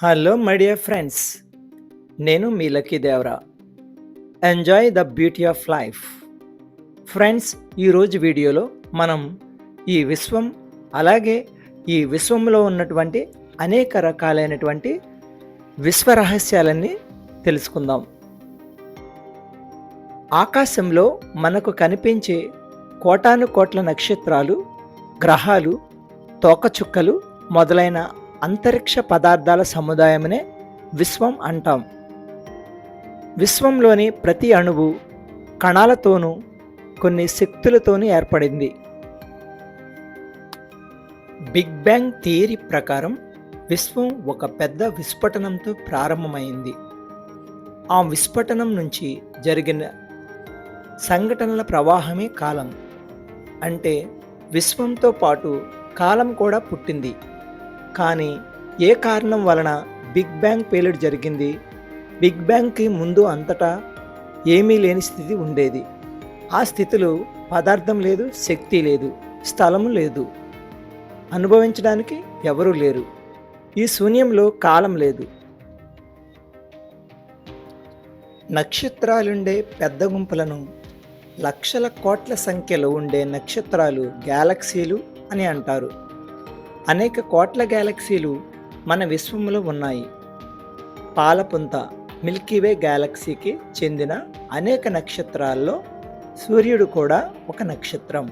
Hello my dear friends, నేను మీ lucky Devara. Enjoy the beauty of life. Friends, ఈరోజు వీడియోలో మనం ఈ విశ్వం అలాగే ఈ విశ్వంలో ఉన్నటువంటి అనేక రకాలైనటువంటి విశ్వ రహస్యాలన్నీ తెలుసుకుందాం. ఆకాశంలో మనకు కనిపించే కోటాను కోట్ల నక్షత్రాలు, గ్రహాలు, తోకచుక్కలు మొదలైన అంతరిక్ష పదార్థాల సముదాయమునే విశ్వం అంటాం. విశ్వంలోని ప్రతి అణువు కణాలతోనూ కొన్ని శక్తులతోనూ ఏర్పడింది. బిగ్ బ్యాంగ్ థియరీ ప్రకారం విశ్వం ఒక పెద్ద విస్ఫోటనంతో ప్రారంభమైంది. ఆ విస్ఫోటనం నుంచి జరిగిన సంఘటనల ప్రవాహమే కాలం. అంటే విశ్వంతో పాటు కాలం కూడా పుట్టింది. కానీ ఏ కారణం వలన బిగ్ బ్యాంగ్ పేలుడు జరిగింది? బిగ్ బ్యాంగ్కి ముందు అంతటా ఏమీ లేని స్థితి ఉండేది. ఆ స్థితిలో పదార్థం లేదు, శక్తి లేదు, స్థలం లేదు, అనుభవించడానికి ఎవరూ లేరు. ఈ శూన్యంలో కాలం లేదు. నక్షత్రాలుండే పెద్ద గుంపులను లక్షల కోట్ల సంఖ్యలో ఉండే నక్షత్రాలు గ్యాలక్సీలు అని అంటారు. అనేక కోట్ల గ్యాలక్సీలు మన విశ్వంలో ఉన్నాయి. పాలపుంత మిల్కీవే గ్యాలక్సీకి చెందిన అనేక నక్షత్రాల్లో సూర్యుడు కూడా ఒక నక్షత్రం.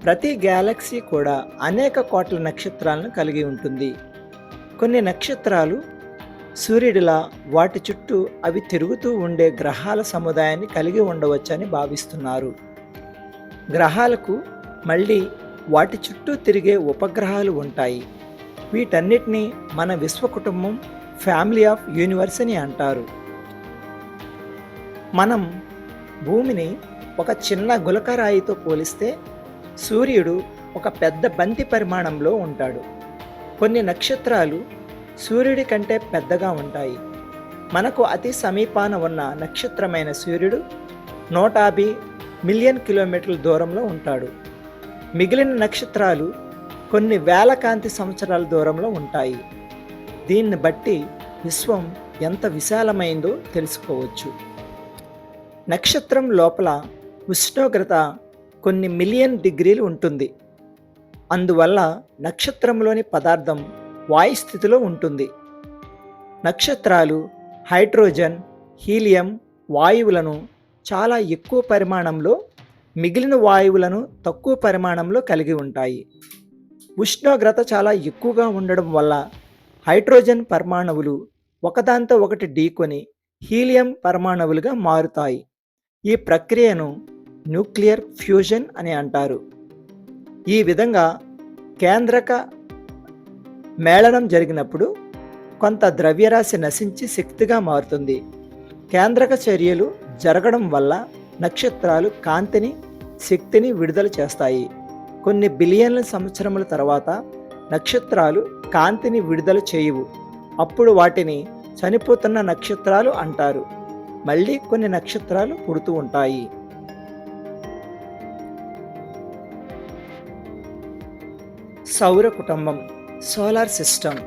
ప్రతి గ్యాలక్సీ కూడా అనేక కోట్ల నక్షత్రాలను కలిగి ఉంటుంది. కొన్ని నక్షత్రాలు సూర్యుడిలా వాటి చుట్టూ అవి తిరుగుతూ ఉండే గ్రహాల సముదాయాన్ని కలిగి ఉండవచ్చని భావిస్తున్నారు. గ్రహాలకు మళ్ళీ వాటి చుట్టూ తిరిగే ఉపగ్రహాలు ఉంటాయి. వీటన్నిటినీ మన విశ్వ కుటుంబం, ఫ్యామిలీ ఆఫ్ యూనివర్స్ అని అంటారు. మనం భూమిని ఒక చిన్న గులకరాయితో పోలిస్తే సూర్యుడు ఒక పెద్ద బంతి పరిమాణంలో ఉంటాడు. కొన్ని నక్షత్రాలు సూర్యుడి కంటే పెద్దగా ఉంటాయి. మనకు అతి సమీపాన ఉన్న నక్షత్రమైన సూర్యుడు 150 మిలియన్ కిలోమీటర్ల దూరంలో ఉంటాడు. మిగిలిన నక్షత్రాలు కొన్ని వేల కాంతి సంవత్సరాల దూరంలో ఉంటాయి. దీన్ని బట్టి విశ్వం ఎంత విశాలమైందో తెలుసుకోవచ్చు. నక్షత్రం లోపల ఉష్ణోగ్రత కొన్ని మిలియన్ డిగ్రీలు ఉంటుంది. అందువల్ల నక్షత్రంలోని పదార్థం వాయు స్థితిలో ఉంటుంది. నక్షత్రాలు హైడ్రోజన్, హీలియం వాయువులను చాలా ఎక్కువ పరిమాణంలో, మిగిలిన వాయువులను తక్కువ పరిమాణంలో కలిగి ఉంటాయి. ఉష్ణోగ్రత చాలా ఎక్కువగా ఉండడం వల్ల హైడ్రోజన్ పరమాణువులు ఒకదాంతో ఒకటి ఢీకొని హీలియం పరమాణువులుగా మారుతాయి. ఈ ప్రక్రియను న్యూక్లియర్ ఫ్యూజన్ అని అంటారు. ఈ విధంగా కేంద్రక మేళనం జరిగినప్పుడు కొంత ద్రవ్యరాశి నశించి శక్తిగా మారుతుంది. కేంద్రక చర్యలు జరగడం వల్ల నక్షత్రాలు కాంతిని, శక్తిని విడుదల చేస్తాయి. కొన్ని బిలియన్ల సంవత్సరముల తర్వాత నక్షత్రాలు కాంతిని విడుదల చేయవు. అప్పుడు వాటిని చనిపోతున్న నక్షత్రాలు అంటారు. మళ్ళీ కొన్ని నక్షత్రాలు పుడుతూ ఉంటాయి. సౌర కుటుంబం, సోలార్ సిస్టమ్.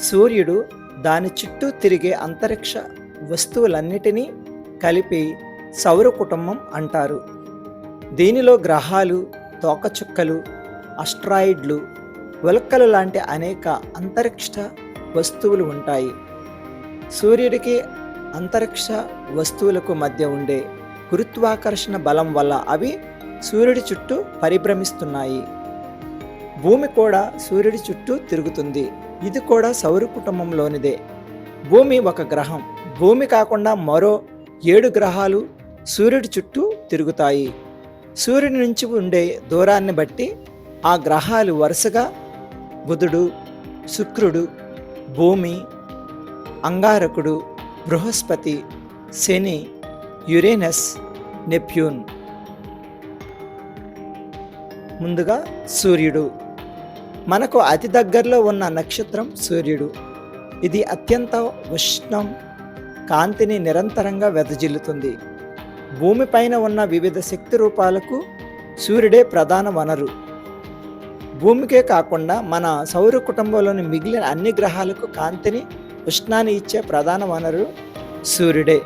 సూర్యుడు దాని చుట్టూ తిరిగే అంతరిక్ష వస్తువులన్నిటినీ కలిపి సౌర కుటుంబం అంటారు. దీనిలో గ్రహాలు, తోకచుక్కలు, అస్ట్రాయిడ్లు, ఉల్కలు లాంటి అనేక అంతరిక్ష వస్తువులు ఉంటాయి. సూర్యుడికి అంతరిక్ష వస్తువులకు మధ్య ఉండే గురుత్వాకర్షణ బలం వల్ల అవి సూర్యుడి చుట్టూ పరిభ్రమిస్తున్నాయి. భూమి కూడా సూర్యుడి చుట్టూ తిరుగుతుంది. ఇది కూడా సౌర కుటుంబంలోనిదే. భూమి ఒక గ్రహం. భూమి కాకుండా మరో 7 గ్రహాలు సూర్యుడి చుట్టూ తిరుగుతాయి. సూర్యుడి నుంచి ఉండే దూరాన్ని బట్టి ఆ గ్రహాలు వరుసగా బుధుడు, శుక్రుడు, భూమి, అంగారకుడు, బృహస్పతి, శని, యురేనస్, నెప్ట్యూన్. ముందుగా సూర్యుడు. మనకు అతి దగ్గరలో ఉన్న నక్షత్రం సూర్యుడు. ఇది అత్యంత ఉష్ణం, కాంతిని నిరంతరంగా వెదజిల్లుతుంది. భూమిపైన ఉన్న వివిధ శక్తి రూపాలకు సూర్యుడే ప్రధాన వనరు. భూమికే కాకుండా మన సౌర కుటుంబంలోని మిగిలిన అన్ని గ్రహాలకు కాంతిని, ఉష్ణాన్ని ఇచ్చే ప్రధాన వనరు సూర్యుడే.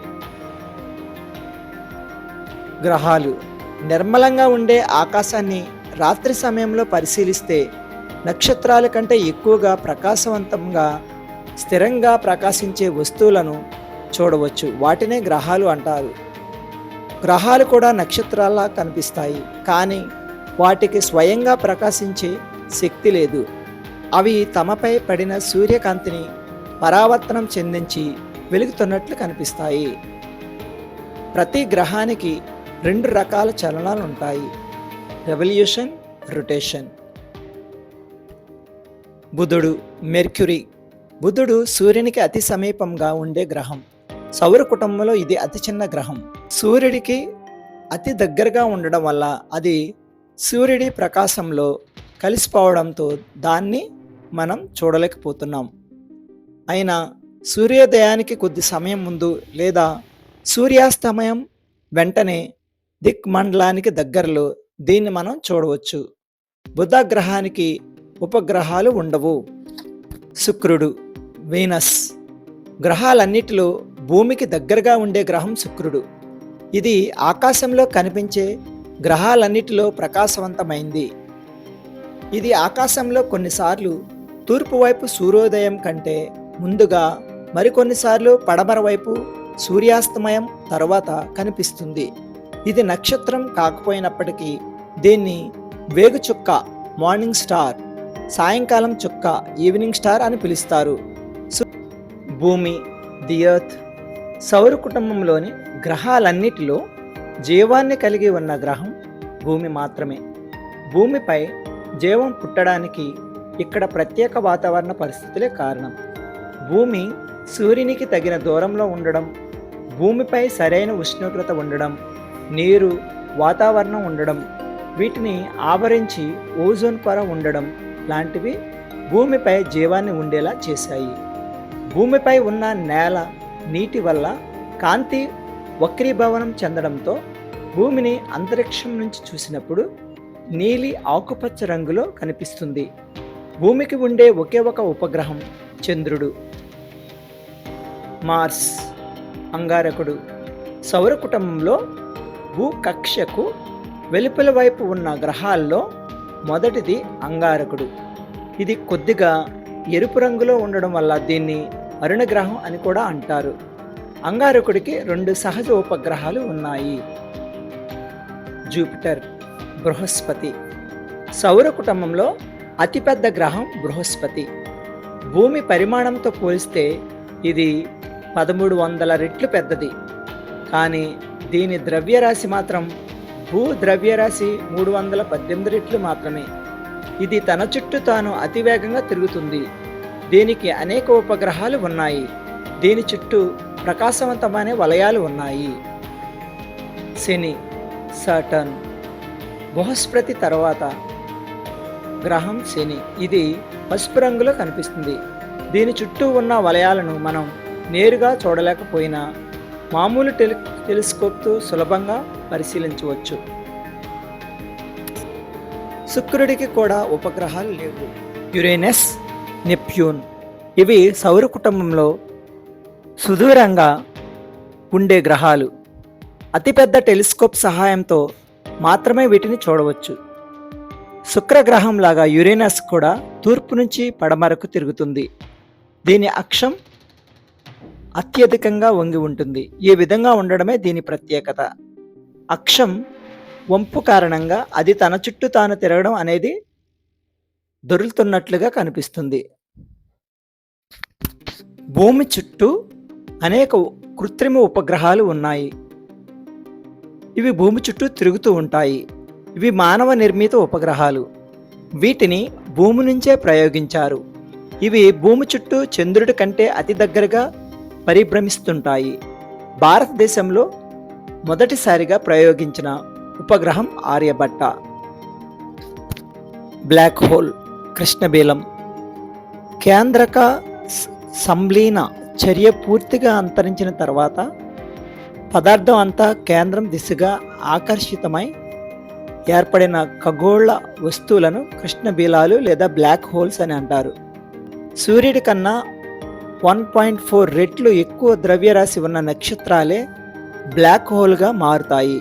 గ్రహాలు నిర్మలంగా ఉండే ఆకాశాన్ని రాత్రి సమయంలో పరిశీలిస్తే నక్షత్రాల కంటే ఎక్కువగా ప్రకాశవంతంగా, స్థిరంగా ప్రకాశించే వస్తువులను చూడవచ్చు. వాటినే గ్రహాలు అంటారు. గ్రహాలు కూడా నక్షత్రాల్లా కనిపిస్తాయి, కానీ వాటికి స్వయంగా ప్రకాశించే శక్తి లేదు. అవి తమపై పడిన సూర్యకాంతిని పరావర్తనం చెందించి వెలుగుతున్నట్లు కనిపిస్తాయి. ప్రతి గ్రహానికి 2 రకాల చలనాలు ఉంటాయి: రెవల్యూషన్, రొటేషన్. బుధుడు, మెర్క్యూరీ. బుధుడు సూర్యునికి అతి సమీపంగా ఉండే గ్రహం. సౌర కుటుంబంలో ఇది అతి చిన్న గ్రహం. సూర్యుడికి అతి దగ్గరగా ఉండడం వల్ల అది సూర్యుడి ప్రకాశంలో కలిసిపోవడంతో దాన్ని మనం చూడలేకపోతున్నాం. అయినా సూర్యోదయానికి కొద్ది సమయం ముందు లేదా సూర్యాస్తమయం వెంటనే దిక్మండలానికి దగ్గరలో దీన్ని మనం చూడవచ్చు. బుధ గ్రహానికి ఉపగ్రహాలు ఉండవు. శుక్రుడు, వీనస్. గ్రహాలన్నిటిలో భూమికి దగ్గరగా ఉండే గ్రహం శుక్రుడు. ఇది ఆకాశంలో కనిపించే గ్రహాలన్నిటిలో ప్రకాశవంతమైంది. ఇది ఆకాశంలో కొన్నిసార్లు తూర్పు వైపు సూర్యోదయం కంటే ముందుగా, మరికొన్నిసార్లు పడమర వైపు సూర్యాస్తమయం తర్వాత కనిపిస్తుంది. ఇది నక్షత్రం కాకపోయినప్పటికీ దీన్ని వేగు చుక్క, మార్నింగ్ స్టార్, సాయంకాలం చుక్క, ఈవినింగ్ స్టార్ అని పిలుస్తారు. భూమి, ది ఎర్త్. సౌర కుటుంబంలోని గ్రహాలన్నిటిలో జీవాన్ని కలిగి ఉన్న గ్రహం భూమి మాత్రమే. భూమిపై జీవం పుట్టడానికి ఇక్కడ ప్రత్యేక వాతావరణ పరిస్థితులే కారణం. భూమి సూర్యునికి తగిన దూరంలో ఉండడం, భూమిపై సరైన ఉష్ణోగ్రత ఉండడం, నీరు, వాతావరణం ఉండడం, వీటిని ఆవరించి ఓజోన్ పొర ఉండడం లాంటివి భూమిపై జీవాన్ని ఉండేలా చేశాయి. భూమిపై ఉన్న నేల, నీటి వల్ల కాంతి వక్రీభవనం చెందడంతో భూమిని అంతరిక్షం నుంచి చూసినప్పుడు నీలి ఆకుపచ్చ రంగులో కనిపిస్తుంది. భూమికి ఉండే ఒకే ఒక ఉపగ్రహం చంద్రుడు. మార్స్, అంగారకుడు. సౌర కుటుంబంలో భూకక్షకు వెలుపల వైపు ఉన్న గ్రహాల్లో మొదటిది అంగారకుడు. ఇది కొద్దిగా ఎరుపు రంగులో ఉండడం వల్ల దీన్ని అరుణగ్రహం అని కూడా అంటారు. అంగారకుడికి 2 సహజ ఉపగ్రహాలు ఉన్నాయి: జూపిటర్, బృహస్పతి. సౌర కుటుంబంలో అతిపెద్ద గ్రహం బృహస్పతి. భూమి పరిమాణంతో పోలిస్తే ఇది 1300 రెట్లు పెద్దది. కానీ దీని ద్రవ్యరాశి మాత్రం భూ ద్రవ్యరాశి 318 రెట్లు మాత్రమే. ఇది తన చుట్టూ తాను అతివేగంగా తిరుగుతుంది. దీనికి అనేక ఉపగ్రహాలు ఉన్నాయి. దీని చుట్టూ ప్రకాశవంతమైన వలయాలు ఉన్నాయి. శని, సాటర్న్. బృహస్పతి తర్వాత గ్రహం శని. ఇది పసుపు రంగులో కనిపిస్తుంది. దీని చుట్టూ ఉన్న వలయాలను మనం నేరుగా చూడలేకపోయినా మామూలు టెలిస్కోప్తో సులభంగా పరిశీలించవచ్చు. శుక్రుడికి కూడా ఉపగ్రహాలు లేవు. Uranus, Neptune. ఇవి సౌర కుటుంబంలో సుదూరంగా ఉండే గ్రహాలు. అతిపెద్ద టెలిస్కోప్ సహాయంతో మాత్రమే వీటిని చూడవచ్చు. శుక్రగ్రహం లాగా యురేనస్ కూడా తూర్పు నుంచి పడమరకు తిరుగుతుంది. దీని అక్షం అత్యధికంగా వంగి ఉంటుంది. ఈ విధంగా ఉండడమే దీని ప్రత్యేకత. అక్షం వంపు కారణంగా అది తన చుట్టూ తాను తిరగడం అనేది దొరుకుతున్నట్లుగా కనిపిస్తుంది. భూమి చుట్టూ అనేక కృత్రిమ ఉపగ్రహాలు ఉన్నాయి. ఇవి భూమి చుట్టూ తిరుగుతూ ఉంటాయి. ఇవి మానవ నిర్మిత ఉపగ్రహాలు. వీటిని భూమి నుంచే ప్రయోగించారు. ఇవి భూమి చుట్టూ చంద్రుడి కంటే అతి దగ్గరగా పరిభ్రమిస్తుంటాయి. భారతదేశంలో మొదటిసారిగా ప్రయోగించిన ఉపగ్రహం ఆర్యభట్ట. Black hole, కృష్ణబీలం. కేంద్రక సంలీన చర్య పూర్తిగా అంతరించిన తర్వాత పదార్థం అంతా కేంద్రం దిశగా ఆకర్షితమై ఏర్పడిన ఖగోళ వస్తువులను కృష్ణబిలాలు లేదా బ్లాక్ హోల్స్ అని అంటారు. సూర్యుడి కన్నా 1.4 రెట్లు ఎక్కువ ద్రవ్యరాశి ఉన్న నక్షత్రాలే బ్లాక్ హోల్గా మారుతాయి.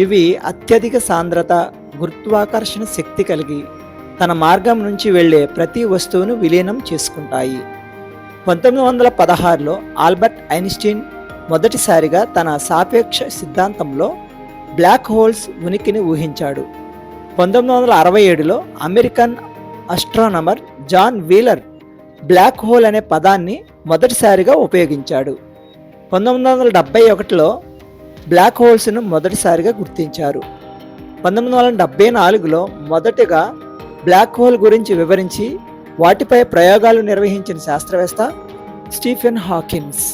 ఇవి అత్యధిక సాంద్రత, గురుత్వాకర్షణ శక్తి కలిగి తన మార్గం నుంచి వెళ్ళే ప్రతి వస్తువును విలీనం చేసుకుంటాయి. 1916లో ఆల్బర్ట్ ఐన్స్టీన్ మొదటిసారిగా తన సాపేక్ష సిద్ధాంతంలో బ్లాక్ హోల్స్ ఉనికిని ఊహించాడు. 1967లో American astronomer John Wheeler black hole అనే పదాన్ని మొదటిసారిగా ఉపయోగించాడు. 1971లో బ్లాక్ హోల్స్ను మొదటిసారిగా గుర్తించారు. 1974లో మొదటగా బ్లాక్ హోల్ గురించి వివరించి వాటిపై ప్రయోగాలు నిర్వహించిన శాస్త్రవేత్త స్టీఫెన్ హాకిన్స్.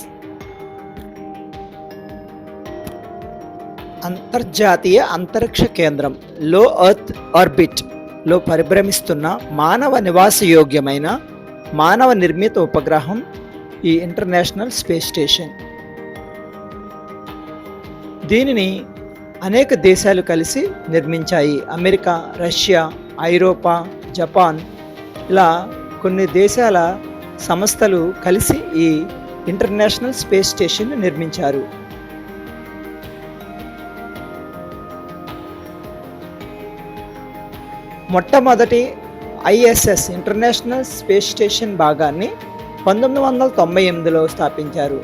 అంతర్జాతీయ అంతరిక్ష కేంద్రం లో ఎర్త్ ఆర్బిట్ లో పరిభ్రమిస్తున్న మానవ నివాసయోగ్యమైన మానవ నిర్మిత ఉపగ్రహం ఈ ఇంటర్నేషనల్ స్పేస్ స్టేషన్. దీనిని అనేక దేశాలు కలిసి నిర్మించాయి. అమెరికా, రష్యా, ఐరోపా, జపాన్ ఇలా కొన్ని దేశాల సంస్థలు కలిసి ఈ ఇంటర్నేషనల్ స్పేస్ స్టేషన్ నిర్మించారు. మొట్టమొదటి ఐఎస్ఎస్ ఇంటర్నేషనల్ స్పేస్ స్టేషన్ భాగాన్ని 1998లో స్థాపించారు.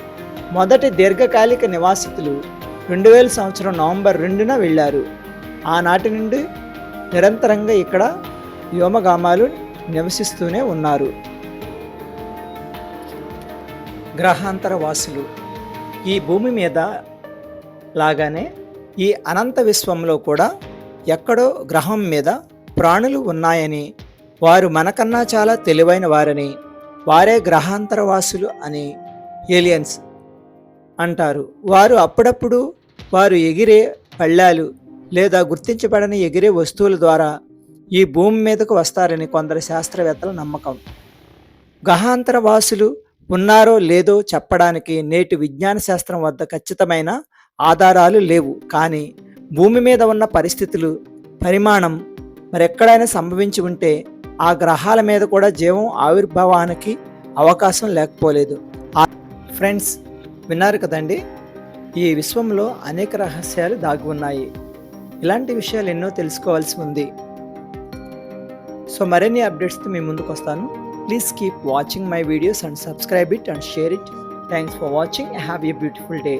మొదటి దీర్ఘకాలిక నివాసితులు 2000 సంవత్సరం నవంబర్ 2న వెళ్ళారు. ఆనాటి నుండి నిరంతరంగా ఇక్కడ వ్యోమగామాలు నివసిస్తూనే ఉన్నారు. గ్రహాంతర వాసులు ఈ భూమి మీద లాగానే ఈ అనంత విశ్వంలో కూడా ఎక్కడో గ్రహం మీద ప్రాణులు ఉన్నాయని, వారు మనకన్నా చాలా తెలివైన వారని, వారే గ్రహాంతర వాసులు అని ఏలియన్స్ అంటారు. వారు అప్పుడప్పుడు వారు ఎగిరే పళ్ళాలు లేదా గుర్తించబడని ఎగిరే వస్తువుల ద్వారా ఈ భూమి మీదకు వస్తారని కొందరు శాస్త్రవేత్తల నమ్మకం. గ్రహాంతర వాసులు ఉన్నారో లేదో చెప్పడానికి నేటి విజ్ఞాన శాస్త్రం వద్ద ఖచ్చితమైన ఆధారాలు లేవు. కానీ భూమి మీద ఉన్న పరిస్థితులు, పరిమాణం మరెక్కడైనా సంభవించి ఉంటే ఆ గ్రహాల మీద కూడా జీవం ఆవిర్భావానికి అవకాశం లేకపోలేదు. ఫ్రెండ్స్, విన్నారు కదండి, ఈ విశ్వంలో అనేక రహస్యాలు దాగి ఉన్నాయి. ఇలాంటి విషయాలు ఎన్నో తెలుసుకోవాల్సి ఉంది. సో మరిన్ని అప్డేట్స్తో మీ ముందుకు వస్తాను. Please keep watching my videos and subscribe it and share it. Thanks for watching. Have a beautiful day.